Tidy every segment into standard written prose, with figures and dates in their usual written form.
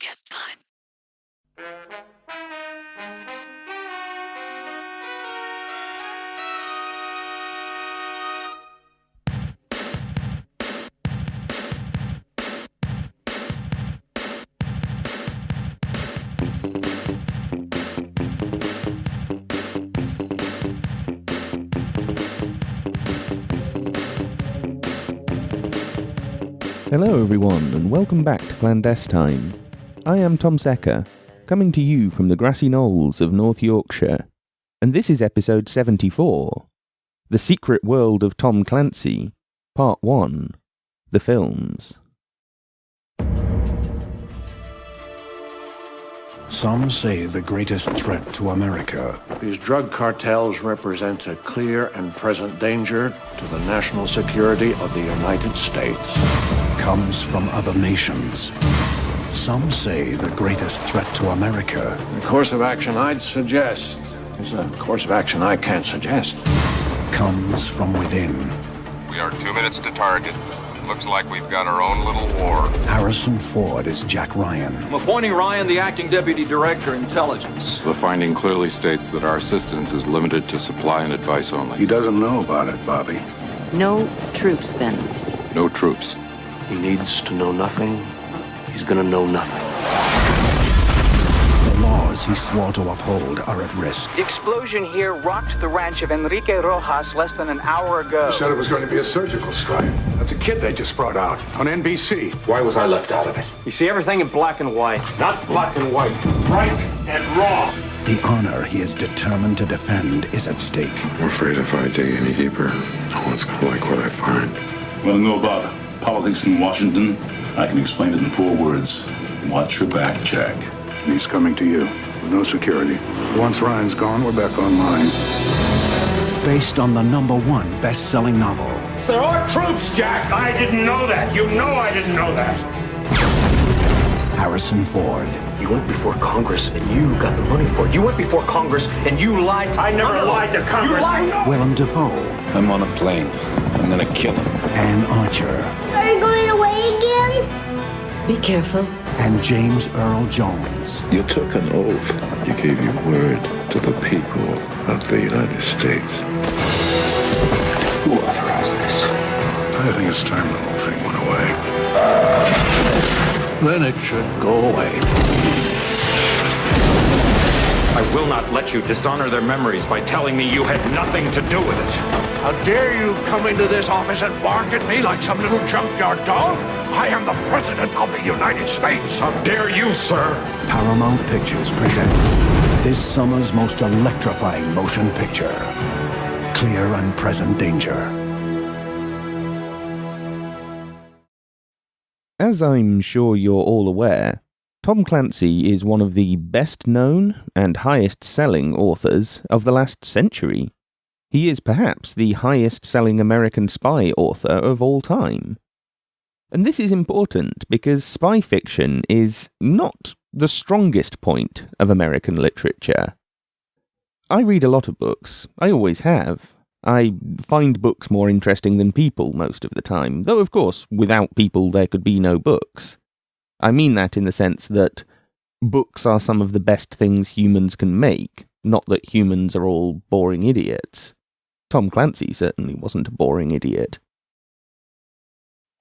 ClandesTime. Hello everyone, and welcome back to ClandesTime. I am Tom Secker, coming to you from the grassy knolls of North Yorkshire, and this is episode 74, The Secret World of Tom Clancy, Part 1, The Films. Some say the greatest threat to America These drug cartels represent a clear and present danger to the national security of the United States. comes from other nations. Some say the greatest threat to America The course of action I'd suggest is a course of action I can't suggest. comes from within. We are 2 minutes to target. Looks like we've got our own little war. Harrison Ford is Jack Ryan. I'm appointing Ryan the acting deputy director, intelligence. The finding clearly states that our assistance is limited to supply and advice only. He doesn't know about it, Bobby. No troops, then. No troops. He needs to know nothing. He's gonna know nothing. The laws he swore to uphold are at risk. The explosion here rocked the ranch of Enrique Rojas less than an hour ago. You said it was going to be a surgical strike. That's a kid they just brought out on NBC. Why was I left out of it? You see everything in black and white. Not black and white, right and wrong. The honor he is determined to defend is at stake. I'm afraid if I dig any deeper, no one's gonna like what I find. Want to know about politics in Washington? I can explain it in 4 words. Watch your back, Jack. He's coming to you with no security. Once Ryan's gone, we're back online. Based on the #1 best-selling novel. There are troops, Jack. I didn't know that. You know I didn't know that. Harrison Ford. You went before Congress and you got the money for it. You went before Congress and you lied to I never lied to Congress. You lied. Willem Dafoe. I'm on a plane. I'm gonna kill him. Anne Archer. Are you going away again? Be careful. And James Earl Jones. You took an oath. You gave your word to the people of the United States. Who authorized this? I think it's time the whole thing went away. Then it should go away. I will not let you dishonor their memories by telling me you had nothing to do with it. How dare you come into this office and bark at me like some little junkyard dog? I am the President of the United States. How dare you, sir? Paramount Pictures presents this summer's most electrifying motion picture, Clear and Present Danger. As I'm sure you're all aware, Tom Clancy is one of the best-known and highest-selling authors of the last century. He is perhaps the highest-selling American spy author of all time. And this is important because spy fiction is not the strongest point of American literature. I read a lot of books. I always have. I find books more interesting than people most of the time, though of course, without people there could be no books. I mean that in the sense that books are some of the best things humans can make, not that humans are all boring idiots. Tom Clancy certainly wasn't a boring idiot.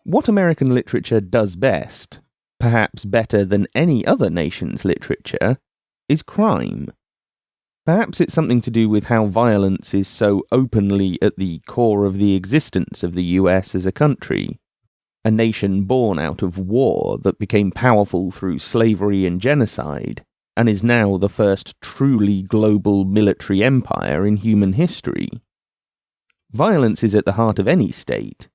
What American literature does best, perhaps better than any other nation's literature, is crime. Perhaps it's something to do with how violence is so openly at the core of the existence of the US as a country. A nation born out of war that became powerful through slavery and genocide, and is now the first truly global military empire in human history. Violence is at the heart of any state,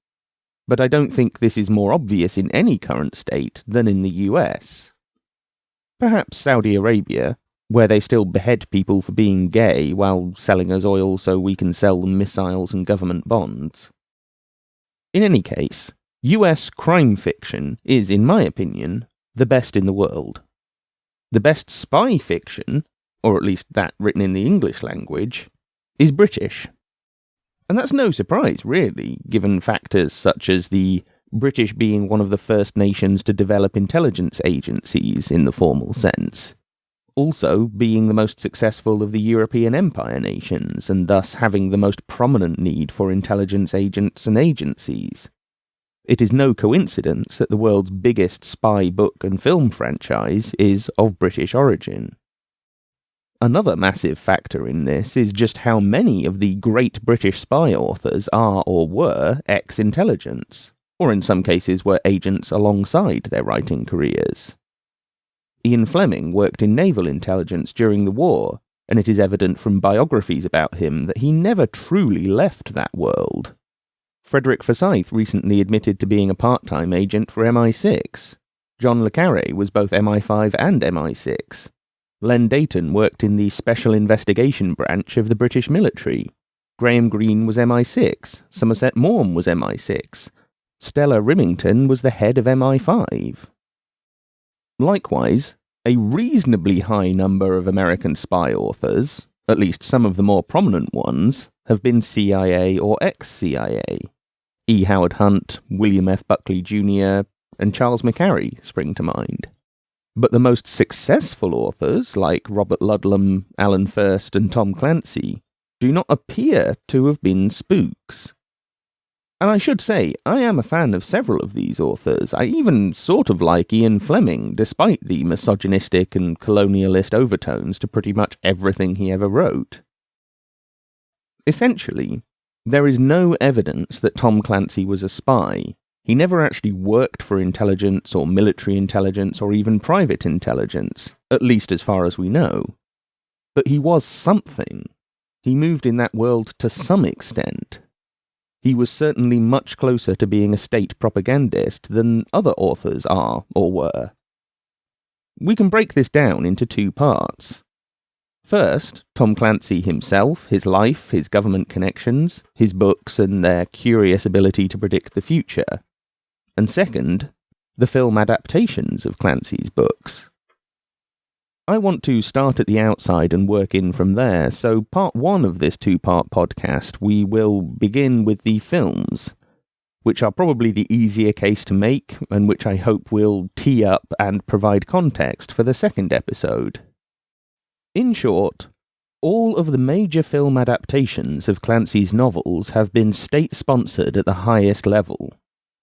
but I don't think this is more obvious in any current state than in the US. Perhaps Saudi Arabia, where they still behead people for being gay while selling us oil so we can sell them missiles and government bonds. In any case, US crime fiction is, in my opinion, the best in the world. The best spy fiction, or at least that written in the English language, is British. And that's no surprise, really, given factors such as the British being one of the first nations to develop intelligence agencies in the formal sense. Also being the most successful of the European Empire nations, and thus having the most prominent need for intelligence agents and agencies. It is no coincidence that the world's biggest spy book and film franchise is of British origin. Another massive factor in this is just how many of the great British spy authors are or were ex-intelligence, or in some cases were agents alongside their writing careers. Ian Fleming worked in naval intelligence during the war, and it is evident from biographies about him that he never truly left that world. Frederick Forsyth recently admitted to being a part-time agent for MI6. John le Carré was both MI5 and MI6. Len Dayton worked in the Special Investigation Branch of the British military. Graham Greene was MI6. Somerset Maugham was MI6. Stella Rimington was the head of MI5. Likewise, a reasonably high number of American spy authors, at least some of the more prominent ones, have been CIA or ex-CIA. E. Howard Hunt, William F. Buckley Jr., and Charles McCarry spring to mind. But the most successful authors, like Robert Ludlum, Alan First, and Tom Clancy, do not appear to have been spooks. And I should say, I am a fan of several of these authors. I even sort of like Ian Fleming, despite the misogynistic and colonialist overtones to pretty much everything he ever wrote. Essentially, there is no evidence that Tom Clancy was a spy. He never actually worked for intelligence or military intelligence or even private intelligence, at least as far as we know. But he was something. He moved in that world to some extent. He was certainly much closer to being a state propagandist than other authors are or were. We can break this down into two parts. First, Tom Clancy himself, his life, his government connections, his books and their curious ability to predict the future. And second, the film adaptations of Clancy's books. I want to start at the outside and work in from there, so part one of this two-part podcast we will begin with the films, which are probably the easier case to make, and which I hope will tee up and provide context for the second episode. In short, all of the major film adaptations of Clancy's novels have been state-sponsored at the highest level,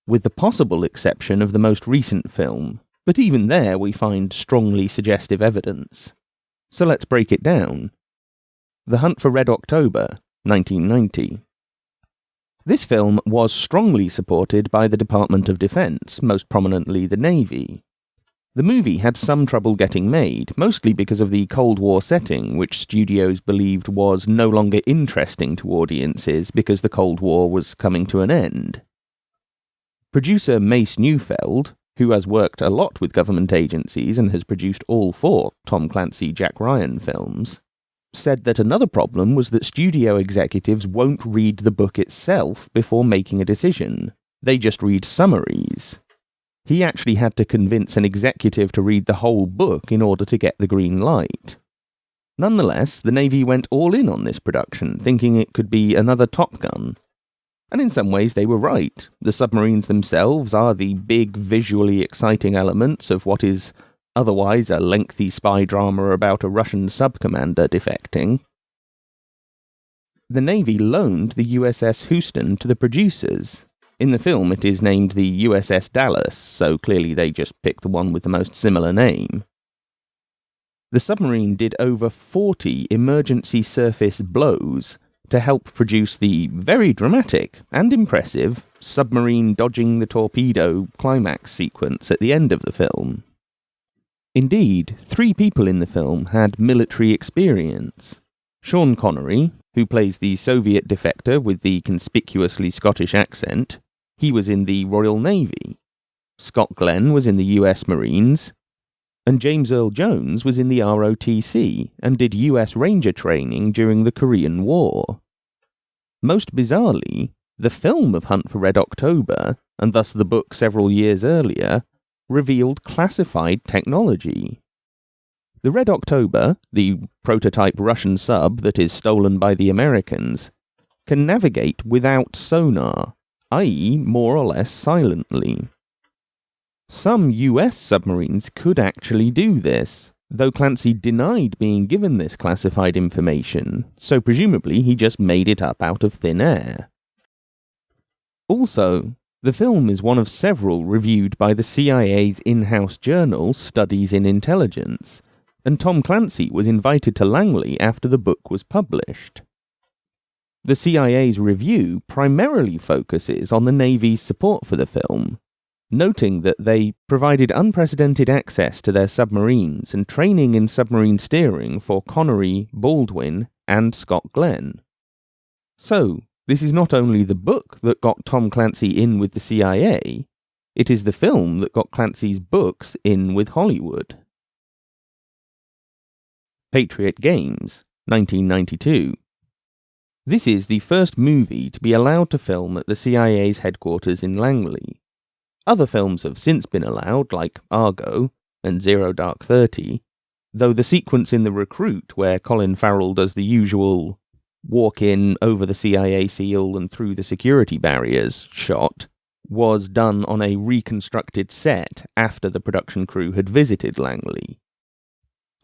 with the possible exception of the most recent film, but even there we find strongly suggestive evidence. So let's break it down. The Hunt for Red October, 1990. This film was strongly supported by the Department of Defense, most prominently the Navy. The movie had some trouble getting made, mostly because of the Cold War setting, which studios believed was no longer interesting to audiences because the Cold War was coming to an end. Producer Mace Neufeld, who has worked a lot with government agencies and has produced all 4 Tom Clancy Jack Ryan films, said that another problem was that studio executives won't read the book itself before making a decision. They just read summaries. He actually had to convince an executive to read the whole book in order to get the green light. Nonetheless, the Navy went all in on this production, thinking it could be another Top Gun. And in some ways they were right. The submarines themselves are the big, visually exciting elements of what is otherwise a lengthy spy drama about a Russian sub-commander defecting. The Navy loaned the USS Houston to the producers. In the film it is named the USS Dallas, so clearly they just picked the one with the most similar name. The submarine did over 40 emergency surface blows to help produce the very dramatic and impressive submarine dodging the torpedo climax sequence at the end of the film. Indeed, 3 people in the film had military experience. Sean Connery, who plays the Soviet defector with the conspicuously Scottish accent, he was in the Royal Navy. Scott Glenn was in the US Marines, and James Earl Jones was in the ROTC and did US Ranger training during the Korean War. Most bizarrely, the film of Hunt for Red October, and thus the book several years earlier, revealed classified technology. The Red October, the prototype Russian sub that is stolen by the Americans, can navigate without sonar, i.e. more or less silently. Some US submarines could actually do this, though Clancy denied being given this classified information, so presumably he just made it up out of thin air. Also, the film is one of several reviewed by the CIA's in-house journal Studies in Intelligence, and Tom Clancy was invited to Langley after the book was published. The CIA's review primarily focuses on the Navy's support for the film, noting that they provided unprecedented access to their submarines and training in submarine steering for Connery, Baldwin, and Scott Glenn. So, this is not only the book that got Tom Clancy in with the CIA, it is the film that got Clancy's books in with Hollywood. Patriot Games, 1992. This is the first movie to be allowed to film at the CIA's headquarters in Langley. Other films have since been allowed, like Argo and Zero Dark 30, though the sequence in The Recruit, where Colin Farrell does the usual walk in over the CIA seal and through the security barriers shot, was done on a reconstructed set after the production crew had visited Langley.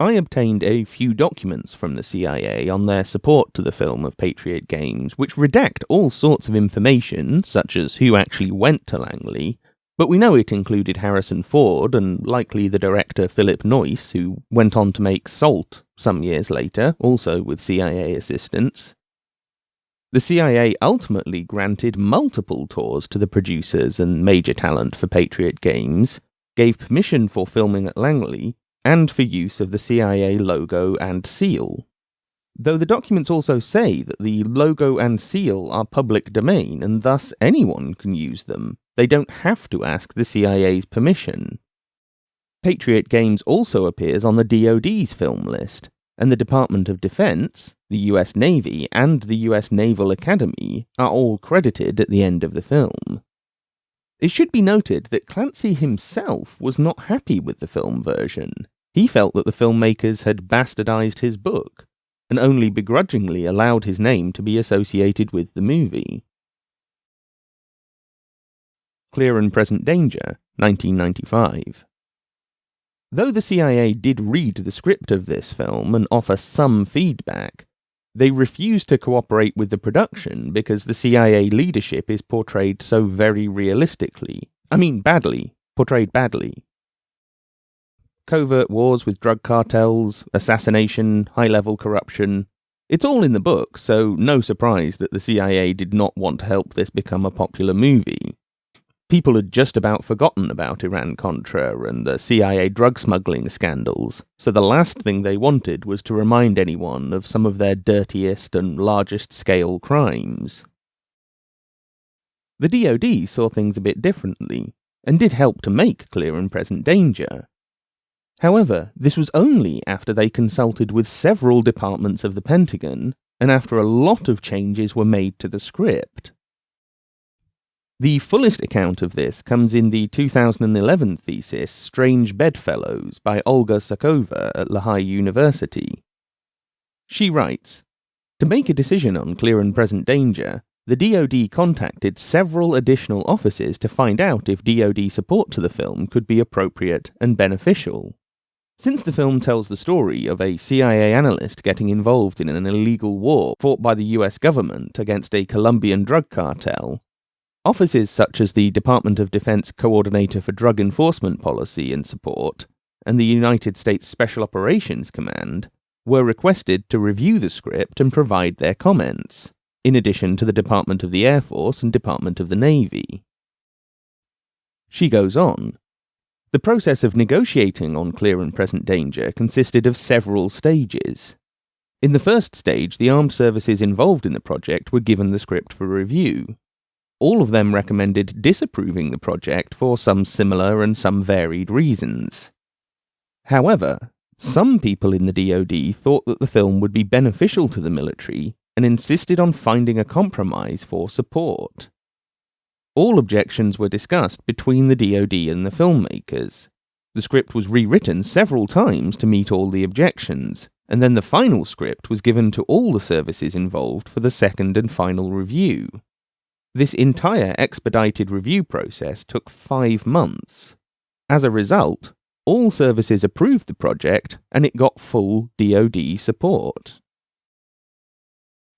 I obtained a few documents from the CIA on their support to the film of Patriot Games, which redact all sorts of information, such as who actually went to Langley, but we know it included Harrison Ford and likely the director Philip Noyce, who went on to make Salt some years later, also with CIA assistance. The CIA ultimately granted multiple tours to the producers and major talent for Patriot Games, gave permission for filming at Langley, and for use of the CIA logo and seal. Though the documents also say that the logo and seal are public domain and thus anyone can use them, they don't have to ask the CIA's permission. Patriot Games also appears on the DoD's film list, and the Department of Defense, the US Navy, and the US Naval Academy are all credited at the end of the film. It should be noted that Clancy himself was not happy with the film version. He felt that the filmmakers had bastardized his book, and only begrudgingly allowed his name to be associated with the movie. Clear and Present Danger, 1995. Though the CIA did read the script of this film and offer some feedback, they refused to cooperate with the production because the CIA leadership is portrayed so very realistically. Portrayed badly. Covert wars with drug cartels, assassination, high-level corruption. It's all in the book, so no surprise that the CIA did not want to help this become a popular movie. People had just about forgotten about Iran-Contra and the CIA drug smuggling scandals, so the last thing they wanted was to remind anyone of some of their dirtiest and largest-scale crimes. The DoD saw things a bit differently, and did help to make Clear and Present Danger. However, this was only after they consulted with several departments of the Pentagon, and after a lot of changes were made to the script. The fullest account of this comes in the 2011 thesis Strange Bedfellows by Olga Sokova at Lehigh University. She writes, "To make a decision on Clear and Present Danger, the DoD contacted several additional offices to find out if DoD support to the film could be appropriate and beneficial. Since the film tells the story of a CIA analyst getting involved in an illegal war fought by the US government against a Colombian drug cartel, offices such as the Department of Defense Coordinator for Drug Enforcement Policy and Support and the United States Special Operations Command were requested to review the script and provide their comments, in addition to the Department of the Air Force and Department of the Navy." She goes on, "The process of negotiating on Clear and Present Danger consisted of several stages. In the first stage, the armed services involved in the project were given the script for review. All of them recommended disapproving the project for some similar and some varied reasons. However, some people in the DoD thought that the film would be beneficial to the military and insisted on finding a compromise for support. All objections were discussed between the DoD and the filmmakers. The script was rewritten several times to meet all the objections, and then the final script was given to all the services involved for the second and final review. This entire expedited review process took 5 months. As a result, all services approved the project and it got full DoD support.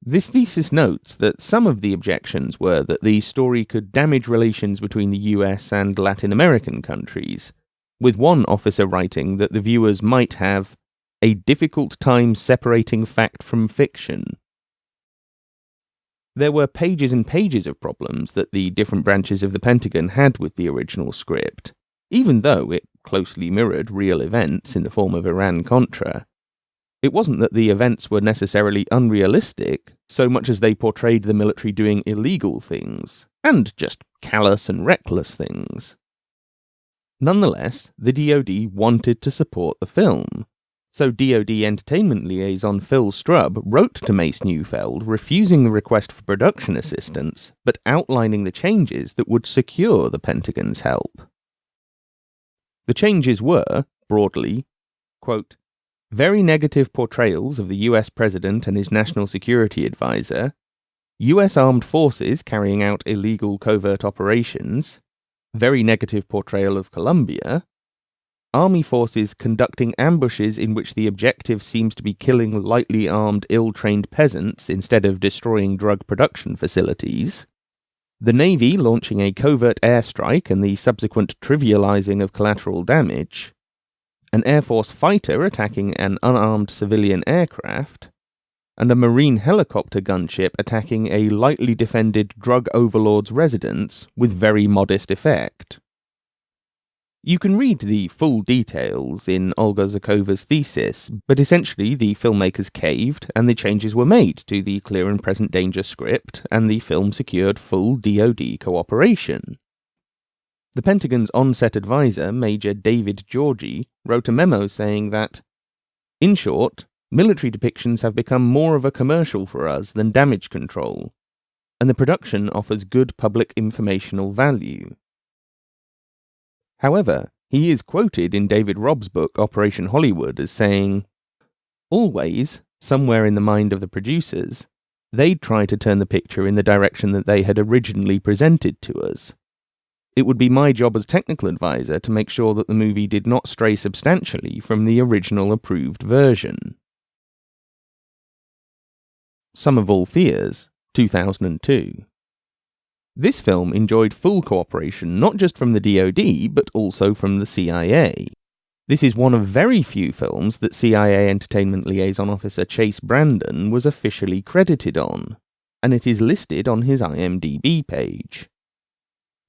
This thesis notes that some of the objections were that the story could damage relations between the US and Latin American countries, with one officer writing that the viewers might have a difficult time separating fact from fiction. There were pages and pages of problems that the different branches of the Pentagon had with the original script, even though it closely mirrored real events in the form of Iran-Contra. It wasn't that the events were necessarily unrealistic, so much as they portrayed the military doing illegal things, and just callous and reckless things. Nonetheless, the DoD wanted to support the film, so DoD Entertainment Liaison Phil Strubb wrote to Mace Neufeld refusing the request for production assistance, but outlining the changes that would secure the Pentagon's help. The changes were, broadly, quote, very negative portrayals of the US President and his National Security Advisor, US Armed Forces carrying out illegal covert operations, very negative portrayal of Colombia, Army forces conducting ambushes in which the objective seems to be killing lightly armed, ill-trained peasants instead of destroying drug production facilities, the Navy launching a covert airstrike and the subsequent trivializing of collateral damage, an Air Force fighter attacking an unarmed civilian aircraft, and a Marine helicopter gunship attacking a lightly defended drug overlord's residence with very modest effect. You can read the full details in Olga Zakova's thesis, but essentially the filmmakers caved and the changes were made to the clear and present danger script, and the film secured full DoD cooperation. The Pentagon's on-set advisor, Major David Georgie, wrote a memo saying that, in short, military depictions have become more of a commercial for us than damage control, and the production offers good public informational value. However, he is quoted in David Robb's book Operation Hollywood as saying, always, somewhere in the mind of the producers, they'd try to turn the picture in the direction that they had originally presented to us. It would be my job as technical advisor to make sure that the movie did not stray substantially from the original approved version. Sum of All Fears, 2002. This film enjoyed full cooperation not just from the DoD, but also from the CIA. This is one of very few films that CIA Entertainment Liaison Officer Chase Brandon was officially credited on, and it is listed on his IMDb page.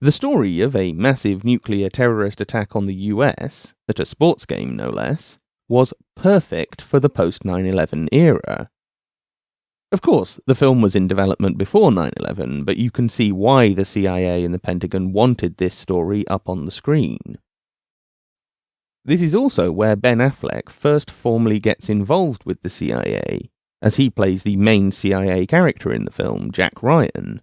The story of a massive nuclear terrorist attack on the US, at a sports game no less, was perfect for the post-9/11 era. Of course, the film was in development before 9/11, but you can see why the CIA and the Pentagon wanted this story up on the screen. This is also where Ben Affleck first formally gets involved with the CIA, as he plays the main CIA character in the film, Jack Ryan.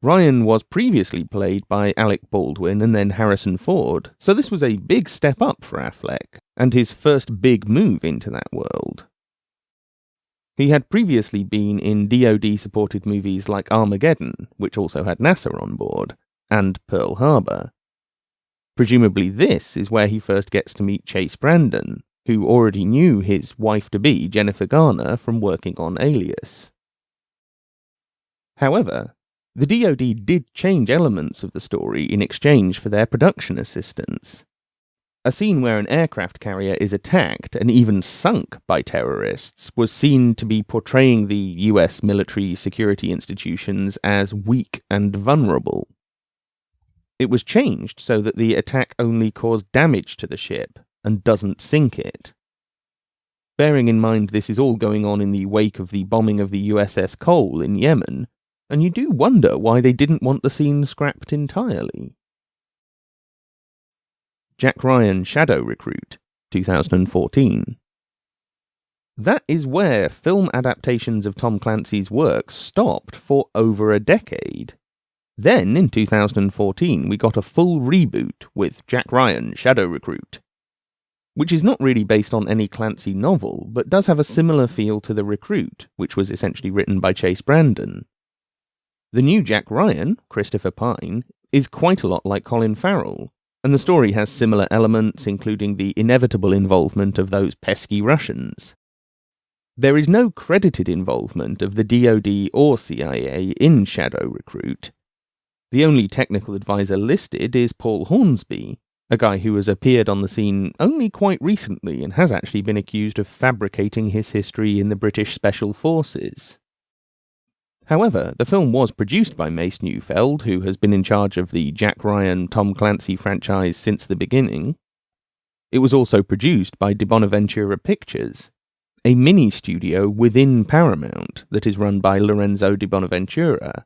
Ryan was previously played by Alec Baldwin and then Harrison Ford, so this was a big step up for Affleck, and his first big move into that world. He had previously been in DoD-supported movies like Armageddon, which also had NASA on board, and Pearl Harbor. Presumably this is where he first gets to meet Chase Brandon, who already knew his wife-to-be Jennifer Garner from working on Alias. However, the DoD did change elements of the story in exchange for their production assistance. A scene where an aircraft carrier is attacked and even sunk by terrorists was seen to be portraying the US military security institutions as weak and vulnerable. It was changed so that the attack only caused damage to the ship and doesn't sink it. Bearing in mind this is all going on in the wake of the bombing of the USS Cole in Yemen, and you do wonder why they didn't want the scene scrapped entirely. Jack Ryan Shadow Recruit, 2014. That is where film adaptations of Tom Clancy's works stopped for over a decade. Then, in 2014, we got a full reboot with Jack Ryan Shadow Recruit, which is not really based on any Clancy novel, but does have a similar feel to The Recruit, which was essentially written by Chase Brandon. The new Jack Ryan, Christopher Pine, is quite a lot like Colin Farrell, and the story has similar elements, including the inevitable involvement of those pesky Russians. There is no credited involvement of the DoD or CIA in Shadow Recruit. The only technical advisor listed is Paul Hornsby, a guy who has appeared on the scene only quite recently and has actually been accused of fabricating his history in the British Special Forces. However, the film was produced by Mace Neufeld, who has been in charge of the Jack Ryan, Tom Clancy franchise since the beginning. It was also produced by De Bonaventura Pictures, a mini-studio within Paramount that is run by Lorenzo de Bonaventura.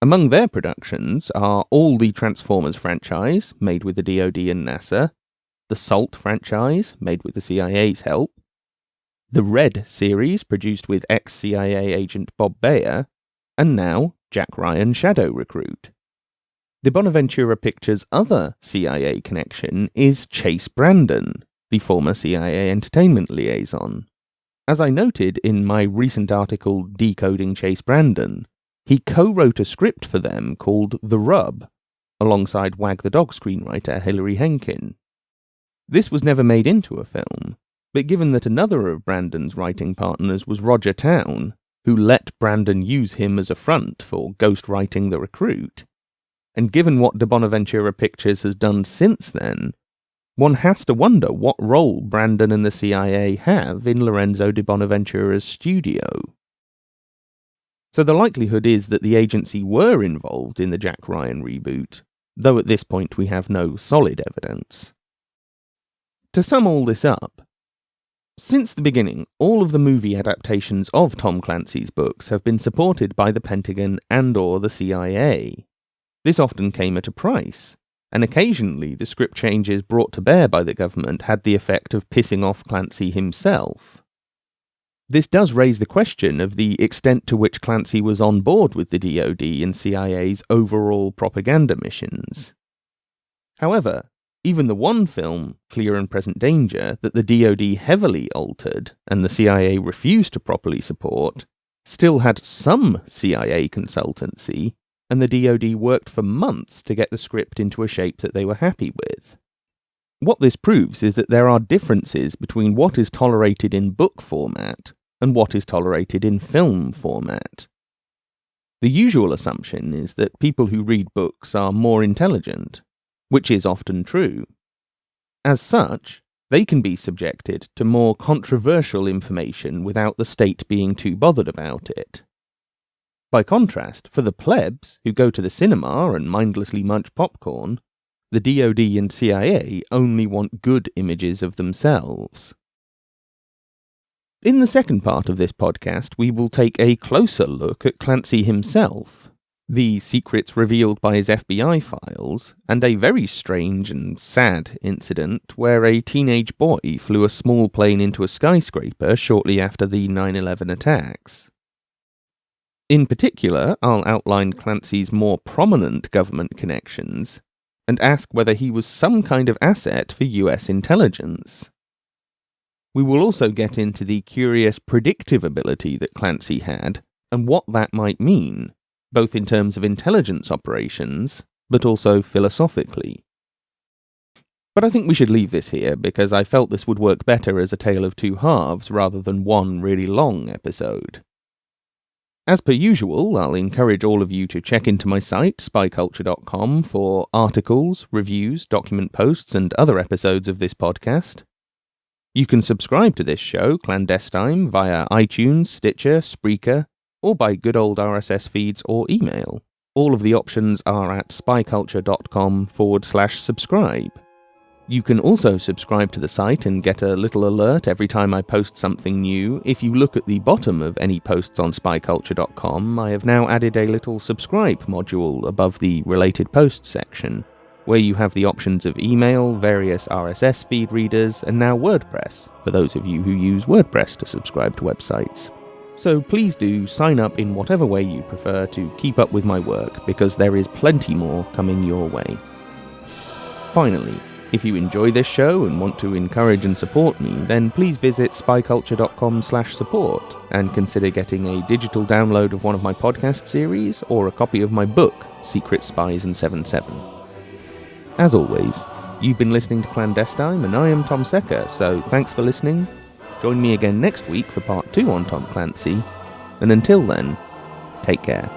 Among their productions are all the Transformers franchise, made with the DoD and NASA, the Salt franchise, made with the CIA's help, the Red series, produced with ex-CIA agent Bob Bayer, and now Jack Ryan Shadow Recruit. De Bonaventura Pictures' other CIA connection is Chase Brandon, the former CIA entertainment liaison. As I noted in my recent article Decoding Chase Brandon, he co-wrote a script for them called The Rub, alongside Wag the Dog screenwriter Hilary Henkin. This was never made into a film, but given that another of Brandon's writing partners was Roger Town, who let Brandon use him as a front for ghostwriting The Recruit, and given what De Bonaventura Pictures has done since then, one has to wonder what role Brandon and the CIA have in Lorenzo de Bonaventura's studio. So the likelihood is that the agency were involved in the Jack Ryan reboot, though at this point we have no solid evidence. To sum all this up, since the beginning, all of the movie adaptations of Tom Clancy's books have been supported by the Pentagon and/or the CIA. This often came at a price, and occasionally the script changes brought to bear by the government had the effect of pissing off Clancy himself. This does raise the question of the extent to which Clancy was on board with the DoD and CIA's overall propaganda missions. However, even the one film, Clear and Present Danger, that the DoD heavily altered and the CIA refused to properly support, still had some CIA consultancy, and the DoD worked for months to get the script into a shape that they were happy with. What this proves is that there are differences between what is tolerated in book format and what is tolerated in film format. The usual assumption is that people who read books are more intelligent, which is often true. As such, they can be subjected to more controversial information without the state being too bothered about it. By contrast, for the plebs who go to the cinema and mindlessly munch popcorn, the DoD and CIA only want good images of themselves. In the second part of this podcast, we will take a closer look at Clancy himself, the secrets revealed by his FBI files, and a very strange and sad incident where a teenage boy flew a small plane into a skyscraper shortly after the 9/11 attacks. In particular, I'll outline Clancy's more prominent government connections, and ask whether he was some kind of asset for US intelligence. We will also get into the curious predictive ability that Clancy had, and what that might mean, both in terms of intelligence operations, but also philosophically. But I think we should leave this here, because I felt this would work better as a tale of two halves rather than one really long episode. As per usual, I'll encourage all of you to check into my site, spyculture.com, for articles, reviews, document posts, and other episodes of this podcast. You can subscribe to this show, ClandesTime, via iTunes, Stitcher, Spreaker, or by good old RSS feeds or email. All of the options are at spyculture.com/subscribe. You can also subscribe to the site and get a little alert every time I post something new. If you look at the bottom of any posts on spyculture.com, I have now added a little subscribe module above the related posts section, where you have the options of email, various RSS feed readers, and now WordPress, for those of you who use WordPress to subscribe to websites. So please do sign up in whatever way you prefer to keep up with my work, because there is plenty more coming your way. Finally, If you enjoy this show and want to encourage and support me, then please visit spyculture.com/support and consider getting a digital download of one of my podcast series or a copy of my book, Secret Spies in 7/7. As always, you've been listening to ClandesTime, and I am Tom Secker, so thanks for listening. Join me again next week for part 2 on Tom Clancy, and until then, take care.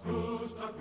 Zkus tak